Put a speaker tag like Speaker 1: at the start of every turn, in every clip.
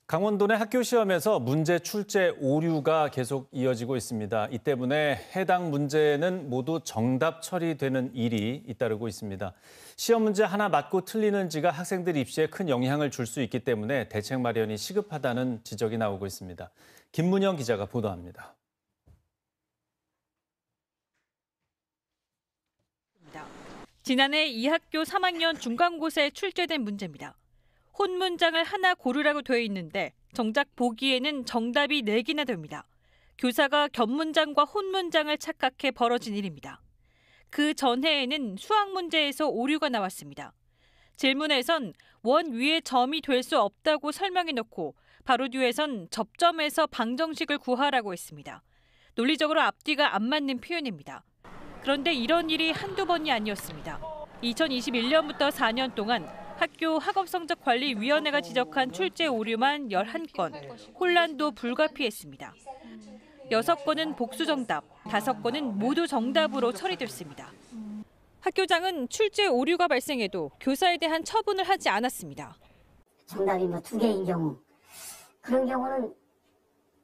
Speaker 1: 강원도 내 학교 시험에서 문제 출제 오류가 계속 이어지고 있습니다. 이 때문에 해당 문제는 모두 정답 처리되는 일이 잇따르고 있습니다. 시험 문제 하나 맞고 틀리는지가 학생들 입시에 큰 영향을 줄 수 있기 때문에 대책 마련이 시급하다는 지적이 나오고 있습니다. 김문영 기자가 보도합니다.
Speaker 2: 지난해 이 학교 3학년 중간고사에 출제된 문제입니다. 혼 문장을 하나 고르라고 되어 있는데 정작 보기에는 정답이 4개나 됩니다. 교사가 겹 문장과 혼 문장을 착각해 벌어진 일입니다. 그 전해에는 수학 문제에서 오류가 나왔습니다. 질문에선 원 위에 점이 될 수 없다고 설명해 놓고 바로 뒤에선 접점에서 방정식을 구하라고 했습니다. 논리적으로 앞뒤가 안 맞는 표현입니다. 그런데 이런 일이 한두 번이 아니었습니다. 2021년부터 4년 동안 학교 학업성적관리위원회가 지적한 출제 오류만 11건, 혼란도 불가피했습니다. 6건은 복수 정답, 5건은 모두 정답으로 처리됐습니다. 학교장은 출제 오류가 발생해도 교사에 대한 처분을 하지 않았습니다.
Speaker 3: 정답이 2개인 경우, 그런 경우는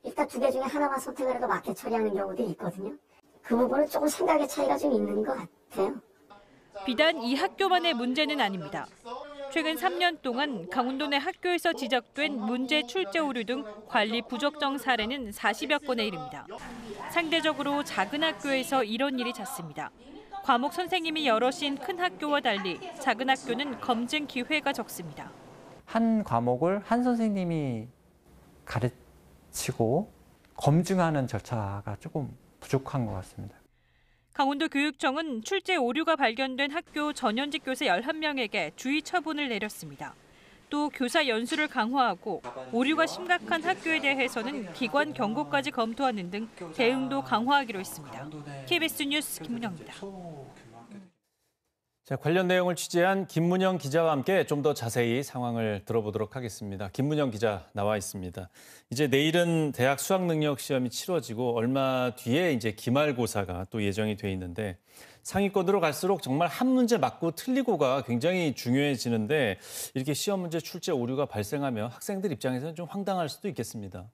Speaker 3: 일단 2개 중에 하나만 선택을 해도 맞게 처리하는 경우도 있거든요. 그 부분은 조금 생각의 차이가 좀 있는 것 같아요.
Speaker 2: 비단 이 학교만의 문제는 아닙니다. 최근 3년 동안 강원도 내 학교에서 지적된 문제 출제 오류 등 관리 부적정 사례는 40여 건에 이릅니다. 상대적으로 작은 학교에서 이런 일이 잦습니다. 과목 선생님이 여럿인 큰 학교와 달리 작은 학교는 검증 기회가 적습니다.
Speaker 4: 한 과목을 한 선생님이 가르치고 검증하는 절차가 조금 부족한 것 같습니다.
Speaker 2: 강원도 교육청은 출제 오류가 발견된 학교 전현직 교사 11명에게 주의 처분을 내렸습니다. 또 교사 연수를 강화하고 오류가 심각한 학교에 대해서는 기관 경고까지 검토하는 등 대응도 강화하기로 했습니다. KBS 뉴스 김문영입니다.
Speaker 1: 자, 관련 내용을 취재한 김문영 기자와 함께 좀 더 자세히 상황을 들어보도록 하겠습니다. 김문영 기자 나와 있습니다. 이제 내일은 대학 수학능력 시험이 치러지고 얼마 뒤에 이제 기말고사가 또 예정이 돼 있는데 상위권으로 갈수록 정말 한 문제 맞고 틀리고가 굉장히 중요해지는데 이렇게 시험 문제 출제 오류가 발생하면 학생들 입장에서는 좀 황당할 수도 있겠습니다.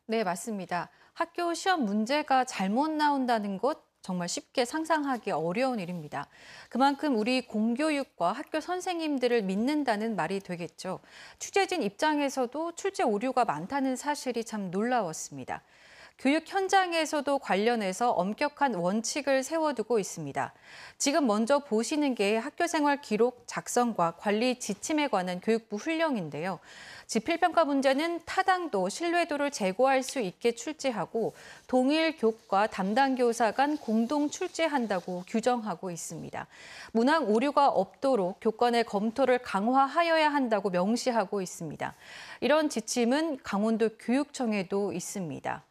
Speaker 5: 네, 맞습니다. 학교 시험 문제가 잘못 나온다는 것 정말 쉽게 상상하기 어려운 일입니다. 그만큼 우리 공교육과 학교 선생님들을 믿는다는 말이 되겠죠. 취재진 입장에서도 출제 오류가 많다는 사실이 참 놀라웠습니다. 교육 현장에서도 관련해서 엄격한 원칙을 세워두고 있습니다. 지금 먼저 보시는 게 학교생활 기록 작성과 관리 지침에 관한 교육부 훈령인데요. 지필평가 문제는 타당도, 신뢰도를 제고할 수 있게 출제하고 동일 교과 담당 교사 간 공동 출제한다고 규정하고 있습니다. 문항 오류가 없도록 교권의 검토를 강화하여야 한다고 명시하고 있습니다. 이런 지침은 강원도 교육청에도 있습니다.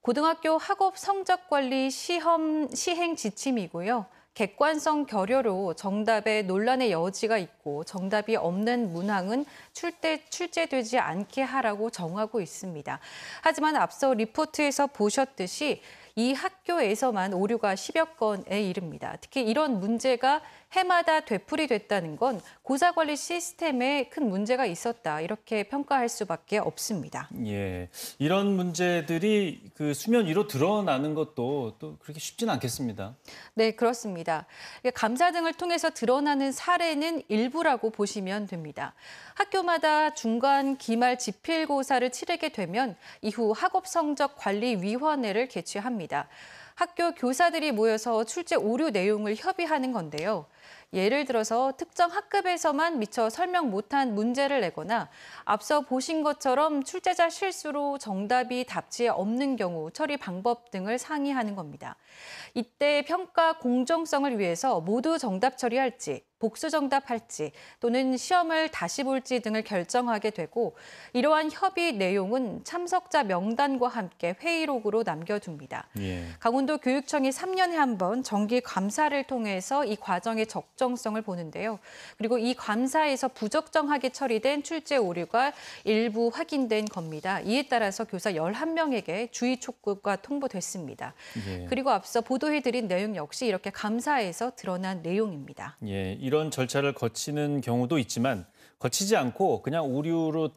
Speaker 5: 고등학교 학업 성적 관리 시행 지침이고요. 객관성 결여로 정답에 논란의 여지가 있고 정답이 없는 문항은 출제되지 않게 하라고 정하고 있습니다. 하지만 앞서 리포트에서 보셨듯이 이 학교에서만 오류가 10여 건에 이릅니다. 특히 이런 문제가 해마다 되풀이됐다는 건 고사관리 시스템에 큰 문제가 있었다, 이렇게 평가할 수밖에 없습니다.
Speaker 1: 예, 이런 문제들이 그 수면 위로 드러나는 것도 또 그렇게 쉽지는 않겠습니다.
Speaker 5: 네, 그렇습니다. 감사 등을 통해서 드러나는 사례는 일부라고 보시면 됩니다. 학교마다 중간, 기말 지필고사를 치르게 되면 이후 학업성적관리위원회를 개최합니다. 학교 교사들이 모여서 출제 오류 내용을 협의하는 건데요. 예를 들어서 특정 학급에서만 미처 설명 못한 문제를 내거나 앞서 보신 것처럼 출제자 실수로 정답이 답지에 없는 경우 처리 방법 등을 상의하는 겁니다. 이때 평가 공정성을 위해서 모두 정답 처리할지, 복수 정답할지 또는 시험을 다시 볼지 등을 결정하게 되고 이러한 협의 내용은 참석자 명단과 함께 회의록으로 남겨둡니다. 예. 강원도 교육청이 3년에 한 번 정기 감사를 통해서 이 과정의 적정성을 보는데요. 그리고 이 감사에서 부적정하게 처리된 출제 오류가 일부 확인된 겁니다. 이에 따라서 교사 11명에게 주의 촉구가 통보됐습니다. 예. 그리고 앞서 보도해드린 내용 역시 이렇게 감사에서 드러난 내용입니다.
Speaker 1: 예, 이런 절차를 거치는 경우도 있지만 거치지 않고 그냥 오류로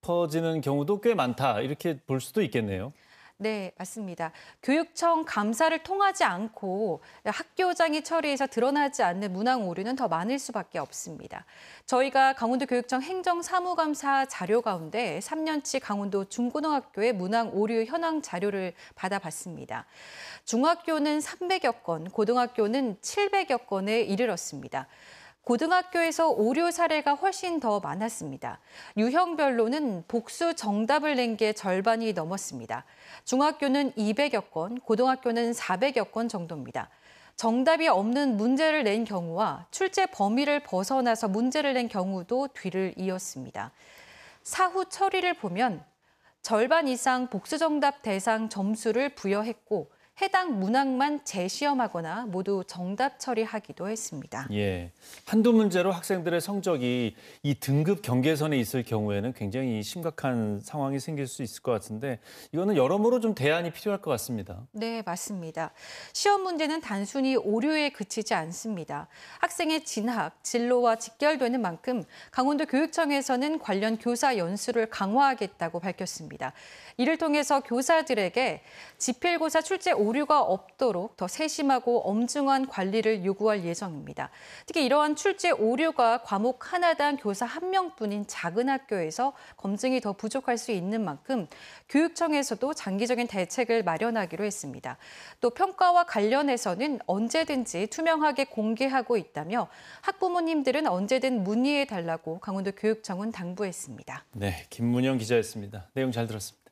Speaker 1: 짚어지는 경우도 꽤 많다. 이렇게 볼 수도 있겠네요.
Speaker 5: 네, 맞습니다. 교육청 감사를 통하지 않고 학교장이 처리해서 드러나지 않는 문항 오류는 더 많을 수밖에 없습니다. 저희가 강원도교육청 행정사무감사 자료 가운데 3년치 강원도 중고등학교의 문항 오류 현황 자료를 받아봤습니다. 중학교는 300여 건, 고등학교는 700여 건에 이르렀습니다. 고등학교에서 오류 사례가 훨씬 더 많았습니다. 유형별로는 복수 정답을 낸 게 절반이 넘었습니다. 중학교는 200여 건, 고등학교는 400여 건 정도입니다. 정답이 없는 문제를 낸 경우와 출제 범위를 벗어나서 문제를 낸 경우도 뒤를 이었습니다. 사후 처리를 보면 절반 이상 복수 정답 대상 점수를 부여했고 해당 문항만 재시험하거나 모두 정답 처리하기도 했습니다.
Speaker 1: 예, 한두 문제로 학생들의 성적이 이 등급 경계선에 있을 경우에는 굉장히 심각한 상황이 생길 수 있을 것 같은데 이거는 여러모로 좀 대안이 필요할 것 같습니다.
Speaker 5: 네, 맞습니다. 시험 문제는 단순히 오류에 그치지 않습니다. 학생의 진학, 진로와 직결되는 만큼 강원도 교육청에서는 관련 교사 연수를 강화하겠다고 밝혔습니다. 이를 통해서 교사들에게 지필고사 출제 오류가 없도록 더 세심하고 엄중한 관리를 요구할 예정입니다. 특히 이러한 출제 오류가 과목 하나당 교사 1명뿐인 작은 학교에서 검증이 더 부족할 수 있는 만큼 교육청에서도 장기적인 대책을 마련하기로 했습니다. 또 평가와 관련해서는 언제든지 투명하게 공개하고 있다며 학부모님들은 언제든 문의해달라고 강원도 교육청은 당부했습니다.
Speaker 1: 네, 김문영 기자였습니다. 내용 잘 들었습니다.